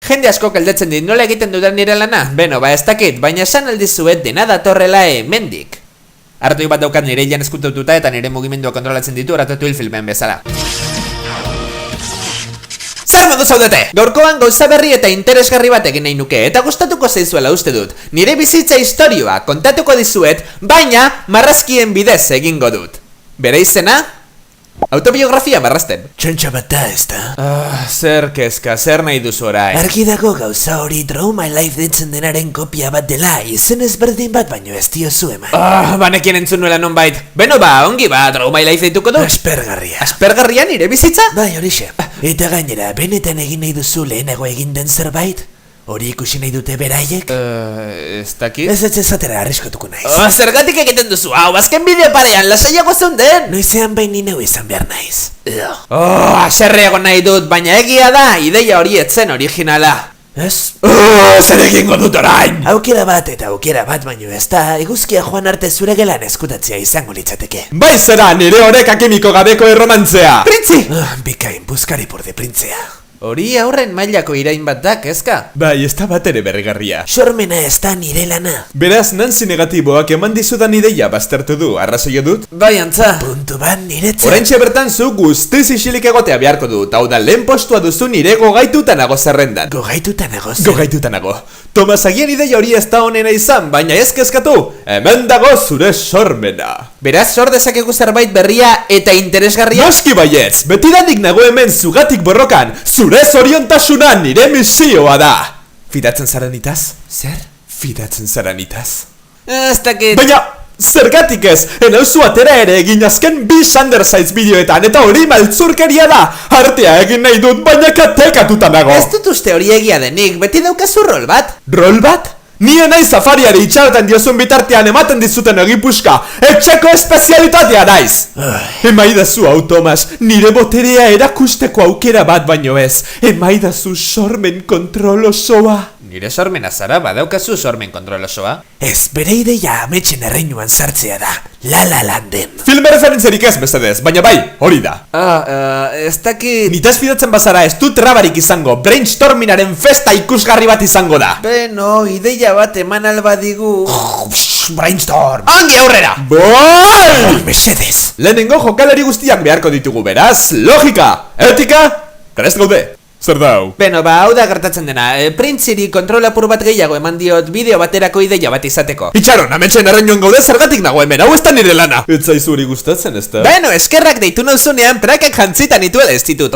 Jende asko galdetzen dit nola egiten dudan nire lana? Beno, ez dakit, baina esan aldizuet dena datorrela hemendik. Artoi bat daukat nire hilan eskutatuta eta nire mugimendua kontrolatzen ditu Ratatouille filmen bezala. Zer modu zaudete? Gaurkoan gauza berri eta interesgarri bat egin nahi nuke eta gustatuko zaizuela uste dut. Nire bizitza istorioa kontatuko dizuet, baina marrazkien bidez egingo dut. Bere izena? Autobiografia marrazten. Txantxa bat da ez da. Zer kezka, zer nahi duzu orai? Argi dago gauza hori Draw My Life deitzen denaren kopia bat dela, izen ezberdin bat baino ez diozu eman. Banekien entzun nuela nonbait. Beno ongi Draw My Life deituko dut. Aspergarria. Aspergarria nire bizitza? Bai, horixe. Eta gainera, benetan egin nahi duzu lehenago egin den zerbait? Hori ikusi nahi dute beraiek? Ez dakit? Ez ezatera arriskatuko naiz. Zergatik egiten duzu, hau, azken bideo parean, lasaiago zeunden! Noizean bain neu izan behar naiz. Haserreago nahi dut, baina egia da, ideia hori etzen originala. Ez? Zer egingo dut orain! Aukera bat eta aukera bat baino ez da, eguzkia joan arte zure gelan eskutatzea izango litzateke. Bai zera, nire horrek akimiko gabeko erromantzea! Printzi! Bikain, buskari por de printzea. Hori aurren mailako irain bat da, kezka? Bai, ez da bat ere berrigarria. Sormena ez da nire lana. Beraz, Nancy negatiboak eman dizudan ideia baztertu du, arrazoio dut? Bai, antza. Puntu bat niretzen. Oraintxe bertan zu guztiz isilik egotea beharko dut, hau da lehen postua duzu nire gogaitutan nago zerrendan. Gogaitutan nago zer? Gogaitutan nago. Tomas agian ideia hori ez da honena izan, baina ez kezkatu, hemen dago zure sormena. Beraz, sor dezakegu zerbait berria eta interesgarria? Noski baietz, betidanik nago hemen zugatik borrokan, zure zoriontasuna nire misioa da. Fidatzen zara nitaz? Zer? Fidatzen zara nitaz? Ez dakit... Baina, zergatik ez, enauzu atera ere egin azken bi Sandersides bideoetan eta hori maltzurkeria da. Artea egin nahi dut, baina katekatuta nago. Ez dut uste hori egia denik, beti daukazu rol bat? Rol bat? Nien nahi safariari itxartan diozun bitartean ematen dizuten egipuska, etxeko espezialitatea naiz! Emaidazu hau, Tomas, nire boterea erakusteko aukera bat baino ez. Emaidazu sormen kontrol osoa. Nire sormena zara, badaukazu sormen kontrol osoa? Ez, bere ideia ametxen erreinuan sartzea da. La Landen. Filme referentzerik ez bezadez, baina bai, hori da. Ez dakit... Nitaz fidatzen bazara ez du trabarik izango, brainstormingaren festa ikusgarri bat izango da. Beno, ideia bat eman alba digu... Brainstorm. Ongi aurrera! Bol! Mesedez. Lehenengo jokalari guztiak beharko ditugu, beraz, logika, etika, prest gaude. Zer da hau? Beno, hau da gertatzen dena. Printziri kontrol apur bat gehiago eman diot bideo baterako ideia bat izateko. Itxaron, ametxen erreinuan gaude zergatik nago hemen, hau ez da nire lana. Ez zaizu hori gustatzen ez da? Beno, eskerrak deitu nauzunean prakak jantzitan ituela ez ditut.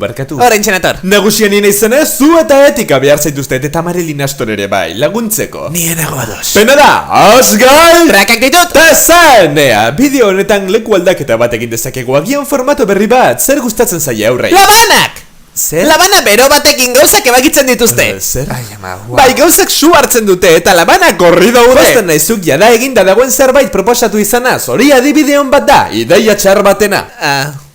Barkatu. Horain txenator. Nagusien nina izenez, zu eta etika behar zaituztet eta Marilyn Astor ere bai, laguntzeko. Nienago ados. Pena da, Osgai! Prakak ditut! Tezan! Ea, bideo honetan leku aldaketa bat egin dezakegu, agian formato berri bat, zer gustatzen zaia aurrei? Labanak! Zer? Labana bero batekin gauzak ebakitzen dituzte. Zer? Ai, ama, Bai, gauzak su hartzen dute eta labana gorri daude. Posten naizuk jada eginda dagoen zerbait proposatu izanaz, hori adibideon bat da, ideia txar batena.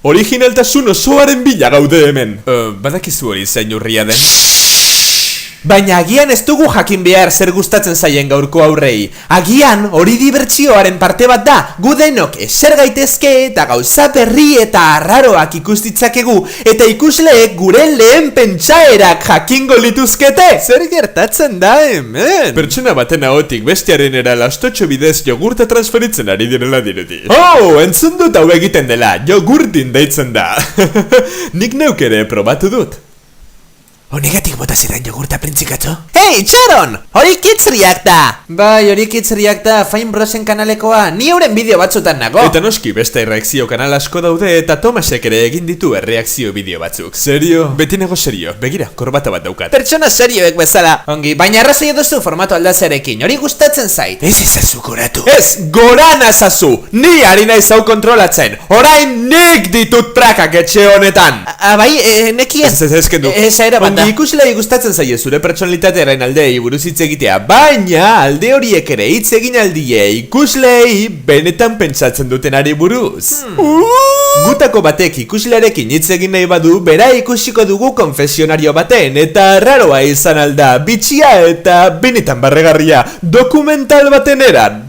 Originaltasun osoaren bila gaude hemen. Badakizu hori zein urria den. Baina agian ez dugu jakin behar zer gustatzen zaien gaurko aurrei. Agian hori dibertsioaren parte bat da, gu denok eser gaitezke eta gauza berri eta arraroak ikustitzakegu, eta ikusleek gure lehen pentsaerak jakingo lituzkete. Zer gertatzen da hemen? Pertsona baten ahotik bestearen era lastotxo bidez jogurta transferitzen ari direla dirudi. Entzun dut hau egiten dela, jogurtin deitzen da. Nik neuk ere probatu dut. Honegatik bota zidan jogurta printzikatzo? Hei, Txaron! Hori kitzriak da! Bai, hori kitzriak da, Fine Brosen kanalekoa, ni euren bideo batzutan nago. Eta noski beste erreakzio kanal asko daude eta Tomasek ere egin ditu erreakzio bideo batzuk. Serio? Beti nago serio, begira, korbata bat daukat. Pertsona serioek bezala. Ongi, baina arrazoi duzu formato aldatzearekin, hori gustatzen zait. Ez ezazu goratu. Ez, goran azazu! Ni ari naiz hau kontrolatzen! Orain nik ditut prakak etxe honetan! Bai, nekien. Ez kendu. Ez era bat da. Ongi ikuslei gustatzen zaie zure pertsonalitatearen aldeei buruz hitz egitea, baina alde horiek ere hitz egin aldie ikuslei benetan pentsatzen dutenari buruz. Gutako batek ikuslearekin hitz egin nahi badu, bera ikusiko dugu konfesionario baten, eta raroa izan alda, bitxia eta benetan barregarria, dokumental baten eran.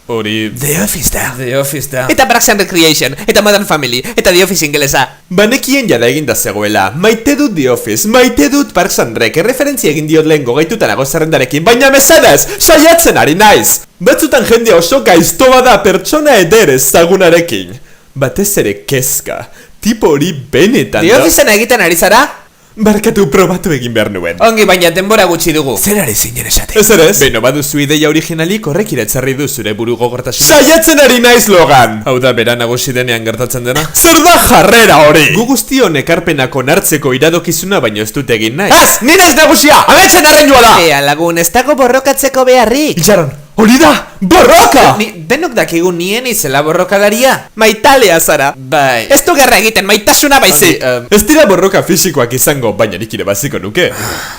Hori... The Office da. The Office da. Eta Parks and Recreation, eta Modern Family, eta The Office ingelesa. Banekien jada eginda zegoela, maite dut The Office, maite dut Parks and Rec, erreferentzia egin diot lehen gogaitutan nago zerrendarekin, baina mesedez, saiatzen ari naiz! Batzutan jende oso gaizto bada pertsona eder ezagunarekin. Batez ere kezka, tipo hori benetan The Officeen egiten ari zara? Barkatu probatu egin behar nuen. Ongi baina denbora gutxi dugu. Zer ari zinen esate? Ez ere ez? Beno baduzu ideia originalik horrek iratzarri du zure buru gogortasuna. Saiatzen ari naiz Logan! Hau da bera nagusi denean gertatzen dena? Zer da jarrera hori? Gu guztion ekarpenak onartzeko iradokizuna baino ez dut egin nahi. Ez! Ni naiz nagusia! Ametxen errenua da! Ea lagun, ez dago borrokatzeko beharrik. Itxaron, hori da! Borroka! Denok dakigu nien izela borrokalaria. Maitalea zara. Bai. Ez du gerra egiten, maitasuna baizik. Ez dira borroka fisikoak izango, baina nik ere baziko nuke.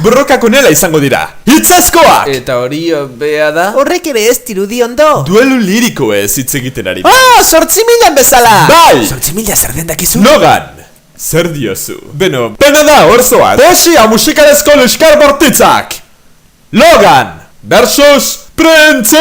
Borrokak onela izango dira. Itzaskoak! Eta hori bea da? Horrek ere ez dirudi ondo. Duelu liriko ez hitz egiten ari. Ah, 8.000 bezala! Bai! 8.000 zer den dakizu? Logan! Zer diozu? Beno, pena da, orzoaz! Poesia musikalezko liskar bortitzak! Logan! Versus Prentzi!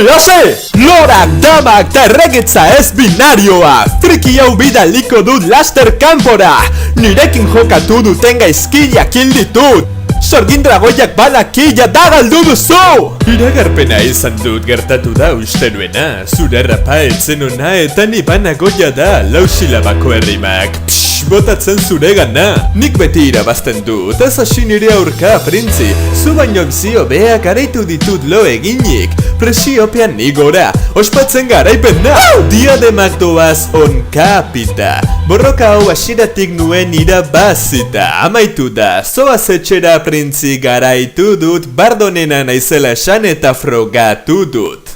Hase! Lorak, damak, ta erregetza ez binarioa! Friki hau bidaliko dut laster kanpora! Nirekin jokatu duten gaizkiak hil ditut! Sorgin dragoiak banakila da galdu duzu! Iragarpena izan dut gertatu da uste nuena. Zure rapa etzen ona eta ni banagoia da lausilabako errimak. Botatzen zure gana. Nik beti irabazten dut, ez hasi nire aurka, Printzi. Zu baino zio beak garaitu ditut lo eginik. Presiopean nigora, ospatzen garaipena. Diademak doaz on kapita. Borroka hau asiratik nuen irabazita. Amaitu da, zoaz etxera Printzi garaitu dut. Bardonena naizela esan eta frogatu dut.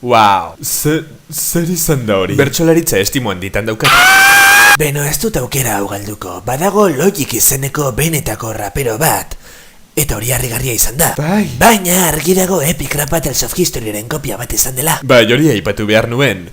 Wow. Zer izan da hori? Bertsolaritza estimo handitan daukat. Beno, ez dut aukera hau galduko. Badago Logic izeneko benetako rapero bat. Eta hori harrigarria izan da. Bai. Baina argi dago Epic Rap Battles of Historyren kopia bat izan dela. Bai, hori aipatu behar nuen.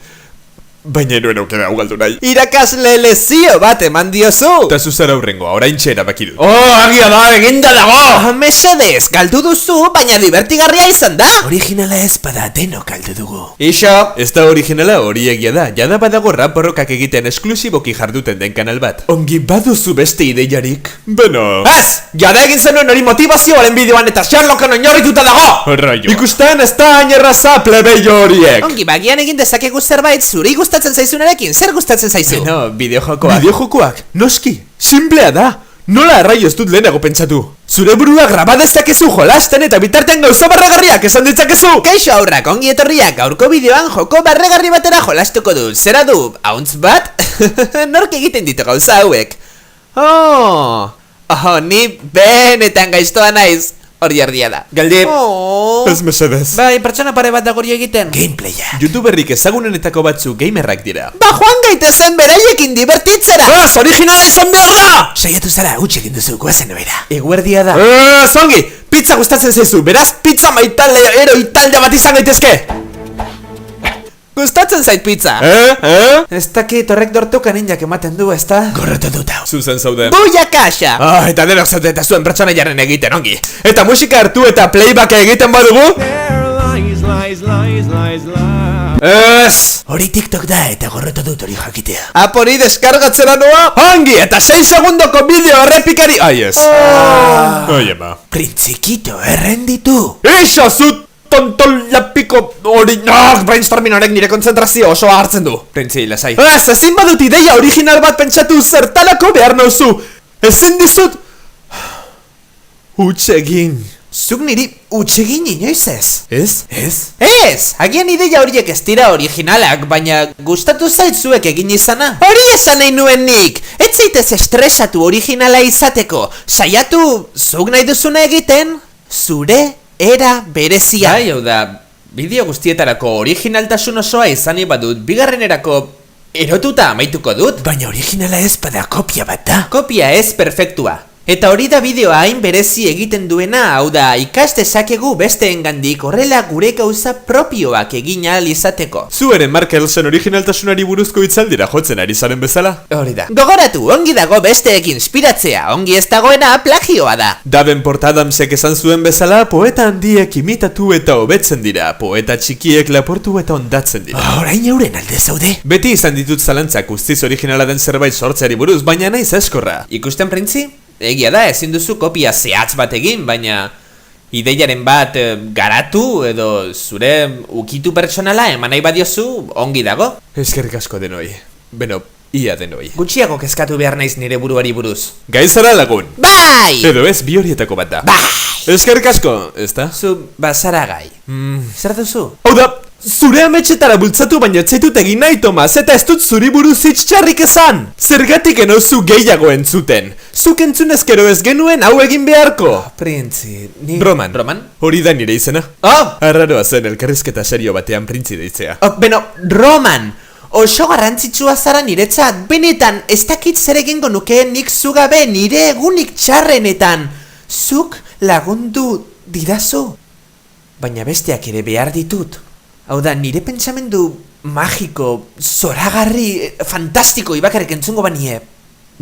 Baina nuen aukera hau galdu nahi. Irakasle lezio bat eman diozu! Eta zuzara hurrengoa, orain txera bakidu. Agia da, eginda dago! Mesedez, galdu duzu, baina divertigarria izan da! Originala ez bada denok galdu dugu. Iso! Ez da originala hori egia da, jada badago rap borrokak egiten esklusiboki jarduten den kanal bat. Ongi baduzu beste ideiarik? Beno... Ez! Jada egin zenuen hori motivazioaren bideoan eta Sherlocken oinarrituta dago! Raio. Ikusten ez da ainerraza plebeio horiek! Ongi bagian egin dezakegu zerbait zuri gustatzen zaizunarekin, zer gustatzen zaizu? No, bideojokoak. Bideojokoak? Noski, simplea da! Nola arraio ez dut lehenago pentsatu? Zure burua graba dezakezu jolasten eta bitartean gauza barregarriak esan ditzakezu! Kaixo aurrak, ongi etorriak, gaurko bideoan joko barregarri batera jolastuko du. Zera du, hauntz bat? Nork egiten ditu gauza hauek? Ni benetan gaiztoa naiz. Hori erdia da. Galdi. Ez mesedez. Bai, pertsona pare bat da gori egiten. Gameplaya. Youtuberrik ezagunenetako batzu gamerrak dira. Ba, joan gaitezen beraiekin divertitzera! Originala izan behar da! Saiatu zara, utxe egin duzu, goazen bera. Eguerdia da. Zongi! Pizza gustatzen zaizu, beraz pizza maitale eroitalde bat izan gaitezke! Gustatzen zait pizza. Ez dakit horrek dortuka ninjak ematen du, ezta? Gorrotu dut hau. Zuzen zaude. Buia kaxa! Eta denok zaute eta zuen pertsona jarren egiten, ongi. Eta musika hartu eta playback egiten badugu? Ez! Hori TikTok da eta gorrotu dut hori jakitea. Apori deskargatzera noa? Ongi, eta 6 segundoko bideo errepikari... Ai ez. Oie ma. Printzikito, errenditu. Iso zut! Tontolapiko hori... Brainstorming horrek nire konzentrazio osoa hartzen du. Printzi, lasai. Ezin badut ideia original bat pentsatu zertalako behar nauzu. Ezin dizut... Utsegin. Zuk niri utsegin inoiz ez? Ez? Ez! Agian ideia horiek ez dira originalak, baina gustatu zaitzuek egin izana. Hori esan nahi nuen nik! Ez zaitez estresatu originala izateko. Saiatu, zuk nahi duzuna egiten, zure era berezia. Bai, hau da, bideo guztietarako originaltasun osoa izani badut, bigarrenerako erotuta amaituko dut. Baina originala ez bada kopia bat da. Kopia ez perfektua. Eta hori da bideoa hain berezi egiten duena, hau da, ikas dezakegu besteengandik horrela gure gauza propioak egin ahal izateko. Zu ere Mark Elsen originaltasunari buruzko hitzaldira jotzen ari zaren bezala? Hori da. Gogoratu, ongi dago besteek inspiratzea, ongi ez dagoena plagioa da. Davenport Adamsek esan zuen bezala, poeta handiek imitatu eta hobetzen dira, poeta txikiek laportu eta ondatzen dira. Orain euren alde zaude. Beti izan ditut zalantzak guztiz originala den zerbait sortzeari buruz, baina naiz askorra. Ikusten printzi? Egia da, ezin duzu kopia zehatz bat egin, baina ideiaren bat garatu edo zure ukitu pertsonala eman nahi badiozu ongi dago. Eskerrik asko denoi. Beno, ia denoi. Gutxiago kezkatu behar naiz nire buruari buruz. Gaizara lagun. Bai! Edo ez, bi horietako bat da. Bai! Eskerrik asko, ezta? Zu bazara gai. Zer duzu? Hau da, zure ametxetara bultzatu baina etzaitut egin nahi, Tomas, eta ez dut zuri buruz txarrik esan! Zergatik enozu gehiago entzuten? Zuk entzunezkero ez genuen hau egin beharko! Printzi, ni... Roman. Roman? Hori da nire izena. Oh! Arraroa zen elkarrizketa serio batean printzi deitzea. Oh, beno, Roman! Oso garrantzitsua zara niretzat, benetan, ez dakit zer egingo nukeen nik zugabe nire egunik txarrenetan. Zuk lagundu didazu. Baina besteak ere behar ditut. Hau da, nire pentsamendu magiko, zoragarri, fantastiko ibakarrik entzungo banie.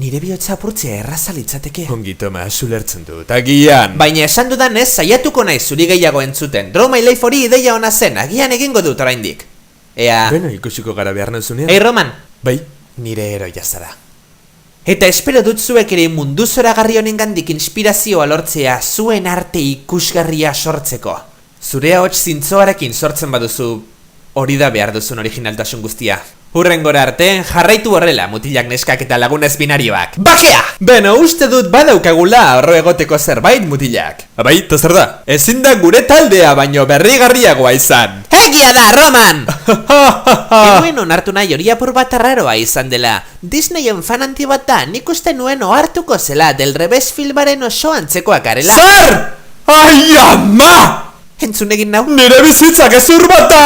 Nire bihotza apurtzea erraza litzateke. Ongi, Tomas, ulertzen dut, agian. Baina esan dudanez, saiatuko naiz zuri gehiago entzuten. Draw My Life hori ideia ona zen, agian egingo dut oraindik. Ea... Beno, ikusiko gara behar nauzunean. Ei, Roman! Bai? Nire heroia zara. Eta espero dut zuek ere mundu zoragarri honengandik inspirazioa lortzea zuen arte ikusgarria sortzeko. Zure ahots zintzoarekin sortzen baduzu, hori da behar duzun originaltasun guztia. Hurrengora arte, jarraitu horrela mutilak neskak eta lagunez binarioak. Bakea! Beno, uste dut badaukagula horro egoteko zerbait mutilak. Abai, eta zer da? Ezin da gure taldea baino berrigarriagoa izan. Egia da, Roman! Enuen onartu nahi hori apur bat arraroa izan dela. Disneyen fan handi bat da, nik uste nuen ohartuko zela Del Revés filmaren oso antzekoak arela. Zer! Ai, ama! Entzun egin nau? Nire bizitzak ezur bat da!